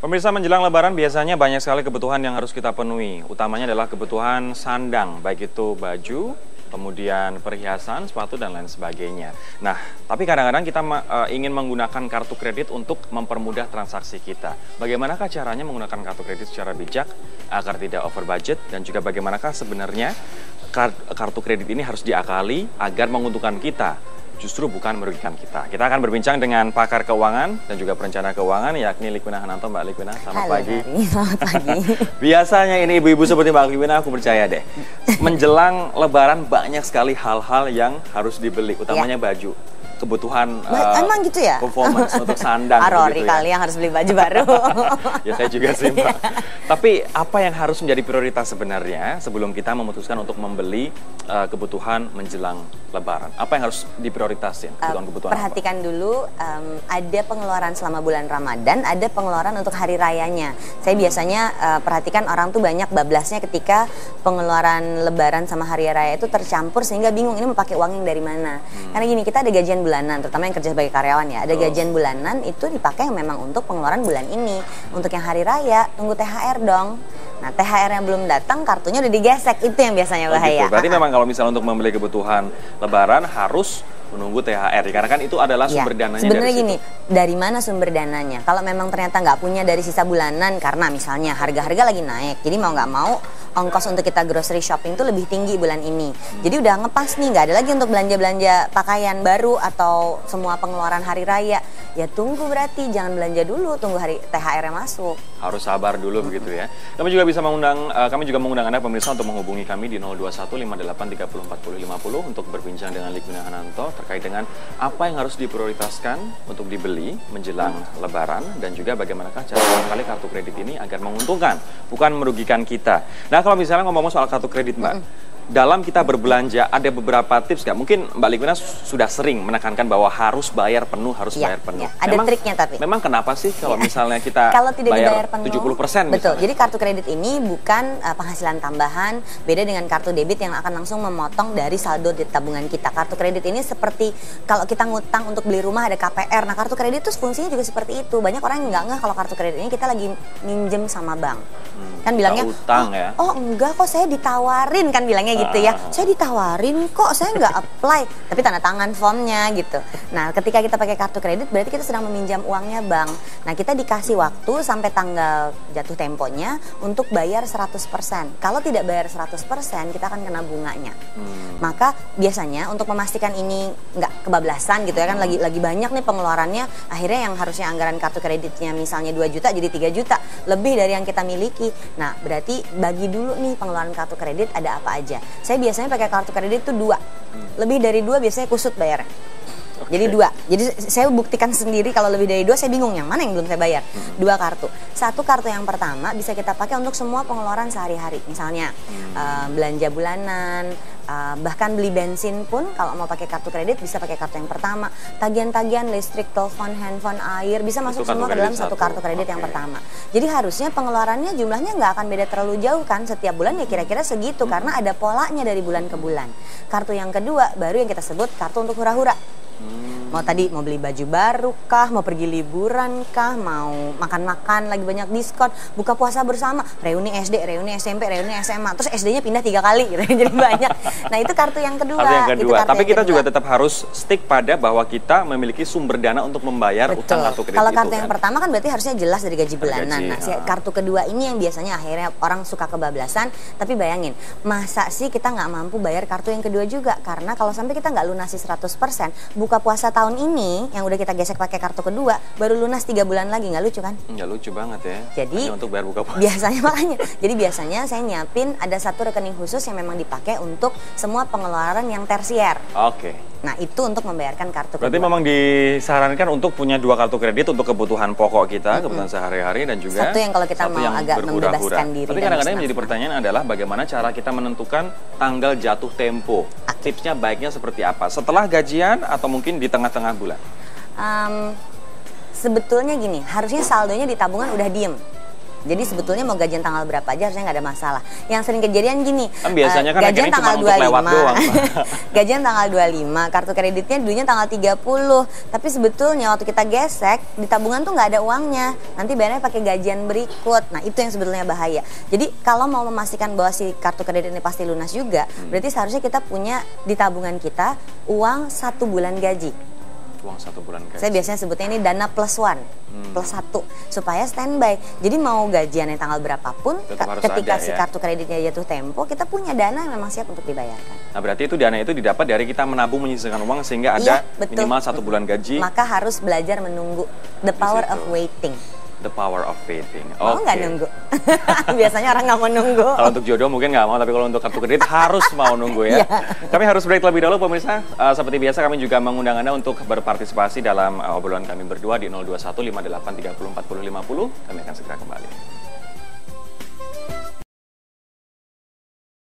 Pemirsa, menjelang Lebaran biasanya banyak sekali kebutuhan yang harus kita penuhi. Utamanya adalah kebutuhan sandang, baik itu baju, kemudian perhiasan, sepatu, dan lain sebagainya. Nah, tapi kadang-kadang kita ingin menggunakan kartu kredit untuk mempermudah transaksi kita. Bagaimanakah caranya menggunakan kartu kredit secara bijak agar tidak over budget? Dan juga bagaimanakah sebenarnya kartu kredit ini harus diakali agar menguntungkan kita, justru bukan merugikan kita. Kita akan berbincang dengan pakar keuangan dan juga perencana keuangan, yakni Liquina Hananto. Mbak Liquina, selamat pagi. Selamat pagi. Biasanya ini ibu-ibu seperti Mbak Liquina, aku percaya deh. Menjelang Lebaran banyak sekali hal-hal yang harus dibeli, utamanya baju. Kebutuhan emang gitu ya? Performance untuk sandang. Rory ya. kali yang harus beli baju baru. Ya saya juga sih Mbak. Tapi apa yang harus menjadi prioritas sebenarnya sebelum kita memutuskan untuk membeli kebutuhan menjelang Lebaran? Apa yang harus diprioritasin? Kebutuhan Perhatikan dulu, ada pengeluaran selama bulan Ramadan, ada pengeluaran untuk hari rayanya. Saya biasanya perhatikan orang tuh banyak bablasnya ketika pengeluaran Lebaran sama hari raya itu tercampur sehingga bingung ini mau pakai uang yang dari mana. Karena gini, kita ada gajian bulanan, terutama yang kerja sebagai karyawan ya. Ada gajian bulanan itu dipakai memang untuk pengeluaran bulan ini. Untuk yang hari raya, tunggu THR dong. Nah, THR yang belum datang, kartunya udah digesek. Itu yang biasanya bahaya. Gitu. Berarti memang kalau misalnya untuk membeli kebutuhan Lebaran harus menunggu THR, karena kan itu adalah sumber dananya. Sebenarnya gini, dari mana sumber dananya? Kalau memang ternyata nggak punya dari sisa bulanan, karena misalnya harga-harga lagi naik, jadi mau nggak mau ongkos untuk kita grocery shopping itu lebih tinggi bulan ini. Jadi udah ngepas nih, nggak ada lagi untuk belanja-belanja pakaian baru atau semua pengeluaran hari raya. Ya tunggu berarti, jangan belanja dulu, tunggu hari THR yang masuk. Harus sabar dulu begitu ya. Kami juga bisa mengundang, kami juga mengundang Anda pemirsa untuk menghubungi kami di 02158304050 untuk berbincang dengan Liquina Hananto terkait dengan apa yang harus diprioritaskan untuk dibeli menjelang Lebaran dan juga bagaimanakah cara mengakali kartu kredit ini agar menguntungkan, bukan merugikan kita. Nah, kalau misalnya ngomong soal kartu kredit, Mbak, dalam kita berbelanja ada beberapa tips nggak? Mungkin Mbak Liquina sudah sering menekankan bahwa harus bayar penuh, bayar penuh. Ada triknya tapi. Memang kenapa sih kalau misalnya kita kalau tidak dibayar penuh, 70%? Betul. Misalnya. Jadi kartu kredit ini bukan penghasilan tambahan, beda dengan kartu debit yang akan langsung memotong dari saldo di tabungan kita. Kartu kredit ini seperti kalau kita ngutang untuk beli rumah ada KPR. Nah, kartu kredit itu fungsinya juga seperti itu. Banyak orang yang nggak ngeh kalau kartu kredit ini kita lagi minjem sama bank. Kan bilangnya, utang, ya? Oh enggak kok, saya ditawarin, kan bilangnya gitu ya. Saya ditawarin kok, saya nggak apply, tapi tanda tangan formnya gitu. Nah, ketika kita pakai kartu kredit berarti kita sedang meminjam uangnya bank. Nah, kita dikasih waktu sampai tanggal jatuh temponya untuk bayar 100%. Kalau tidak bayar 100%, kita akan kena bunganya. Maka biasanya untuk memastikan ini nggak kebablasan gitu ya, kan lagi banyak nih pengeluarannya, akhirnya yang harusnya anggaran kartu kreditnya misalnya 2 juta jadi 3 juta, lebih dari yang kita miliki. Nah, berarti bagi dulu nih pengeluaran kartu kredit ada apa aja. Saya biasanya pakai kartu kredit itu 2. Lebih dari 2 biasanya kusut bayarnya. Jadi 2. Jadi saya buktikan sendiri kalau lebih dari 2 saya bingung yang mana yang belum saya bayar. 2 kartu. Satu kartu yang pertama bisa kita pakai untuk semua pengeluaran sehari-hari. Misalnya belanja bulanan, bahkan beli bensin pun kalau mau pakai kartu kredit bisa pakai kartu yang pertama. Tagihan-tagihan listrik, telepon, handphone, air bisa masuk semua ke dalam satu kartu kredit yang pertama. Jadi harusnya pengeluarannya jumlahnya nggak akan beda terlalu jauh kan, setiap bulan ya kira-kira segitu karena ada polanya dari bulan ke bulan. Kartu yang kedua baru yang kita sebut kartu untuk hura-hura. Mau beli baju baru kah, mau pergi liburan kah, mau makan-makan lagi banyak diskon, buka puasa bersama, reuni SD, reuni SMP, reuni SMA, terus SD-nya pindah 3 kali gitu, jadi banyak. Nah, itu kartu yang kedua. Tapi kita juga tetap harus stick pada bahwa kita memiliki sumber dana untuk membayar utang kartu kredit. Kalau kartu yang pertama kan berarti harusnya jelas dari gaji bulanan. Nah, kartu kedua ini yang biasanya akhirnya orang suka kebablasan. Tapi bayangin, masa sih kita nggak mampu bayar kartu yang kedua juga? Karena kalau sampai kita nggak lunasi 100%, buka puasa tahun ini yang udah kita gesek pakai kartu kedua baru lunas 3 bulan lagi, nggak lucu kan? Nggak lucu banget ya. Jadi hanya untuk bayar buka puasa. Biasanya makanya. Jadi biasanya saya nyiapin ada satu rekening khusus yang memang dipakai untuk semua pengeluaran yang tersier. Oke. Nah, itu untuk membayarkan kartu kedua. Berarti memang disarankan untuk punya 2 kartu kredit untuk kebutuhan pokok kita, kebutuhan sehari-hari, dan juga satu yang kalau kita mau agak membebaskan diri. Tapi kadang-kadang yang menjadi pertanyaan adalah bagaimana cara kita menentukan tanggal jatuh tempo. Tipsnya baiknya seperti apa? Setelah gajian atau mungkin di tengah-tengah bulan? Sebetulnya gini, harusnya saldonya di tabungan udah diem. Jadi sebetulnya mau gajian tanggal berapa aja harusnya nggak ada masalah. Yang sering kejadian gini, Kan biasanya kan gajian rekening cuma tanggal untuk lewat doang, Pak. gajian tanggal 25, kartu kreditnya dulunya tanggal 30. Tapi sebetulnya waktu kita gesek, di tabungan tuh nggak ada uangnya. Nanti bayarnya pakai gajian berikut. Nah, itu yang sebetulnya bahaya. Jadi kalau mau memastikan bahwa si kartu kredit ini pasti lunas juga, berarti seharusnya kita punya di tabungan kita uang 1 bulan gaji. Uang 1 bulan gaji. Saya biasanya sebutnya ini dana plus one, plus 1, supaya standby. Jadi mau gajiannya tanggal berapapun, ketika si kartu kreditnya jatuh tempo, kita punya dana yang memang siap untuk dibayarkan. Nah, berarti itu dana itu didapat dari kita menabung menyisihkan uang sehingga ada minimal 1 bulan gaji. Maka harus belajar menunggu, the power of waiting. The power of waiting. Mau nggak nunggu? Biasanya orang nggak mau nunggu. Kalau untuk jodoh mungkin nggak mau, tapi kalau untuk kartu kredit harus mau nunggu ya. Kami harus break terlebih dahulu pemirsa. Seperti biasa kami juga mengundang Anda untuk berpartisipasi dalam obrolan kami berdua di 021 58 30 40 50. Kami akan segera kembali.